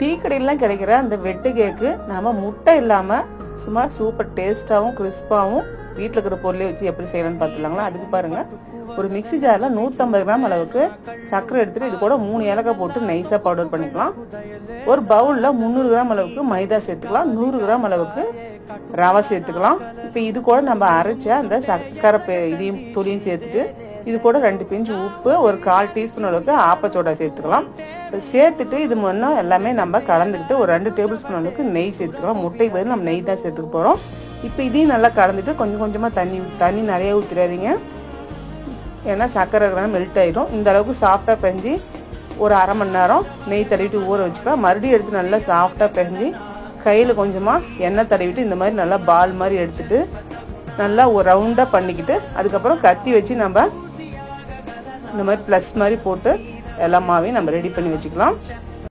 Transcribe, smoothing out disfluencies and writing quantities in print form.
Tea கடையிலாம் கிடைக்கிற அந்த வெட்டு கேக்கு நம்ம முட்டை இல்லாமல் சும்மா சூப்பர் டேஸ்ட்டாகவும் கிறிஸ்பாகவும் வீட்டில் இருக்கிற பொருளை வச்சு எப்படி செய்யலாம்னு பார்த்துலாங்களா. அதுக்கு பாருங்கள், ஒரு மிக்சி ஜாரில் 150 கிராம் அளவுக்கு சர்க்கரை எடுத்துகிட்டு இது கூட 3 ஏலக்காய் போட்டு நைஸாக பவுடர் பண்ணிக்கலாம். ஒரு பவுலில் 300 கிராம் அளவுக்கு மைதா சேர்த்துக்கலாம். 100 கிராம் அளவுக்கு ரவை சேர்த்துக்கலாம். இப்போ இது கூட நம்ம அரைச்ச அந்த சர்க்கரை இதையும் துளியும் சேர்த்துட்டு இது கூட 2 பிஞ்சு உப்பு, ஒரு 1/4 டீஸ்பூன் அளவுக்கு ஆப்பச்சோடா சேர்த்துக்கலாம். சேர்த்துட்டு இது முன்னே எல்லாமே நம்ம கலந்துக்கிட்டு ஒரு 2 டேபிள் ஸ்பூன் அளவுக்கு நெய் சேர்த்துக்கலாம். முட்டைக்கு பதில் நம்ம நெய் தான் சேர்த்துக்க போகிறோம். இப்போ இதையும் நல்லா கலந்துட்டு கொஞ்சம் கொஞ்சமாக தண்ணி நிறைய ஊற்றிடாதீங்க, ஏன்னா சர்க்கரை மெல்ட் ஆகிடும். இந்த அளவுக்கு சாஃப்டாக பிசைஞ்சு ஒரு அரை மணி நேரம் நெய் தடவிட்டு ஊற வச்சுக்கலாம். மறுபடியும் எடுத்து நல்லா சாஃப்டாக பிசைஞ்சு கையில் கொஞ்சமாக எண்ணெய் தடவிட்டு இந்த மாதிரி நல்லா பால் மாதிரி எடுத்துட்டு நல்லா ஒரு ரவுண்டாக பண்ணிக்கிட்டு அதுக்கப்புறம் கத்தி வச்சு நம்ம இந்த மாதிரி ப்ளஸ் மாதிரி போட்டு எல்லா மாவையும் நம்ம ரெடி பண்ணி வச்சுக்கலாம்.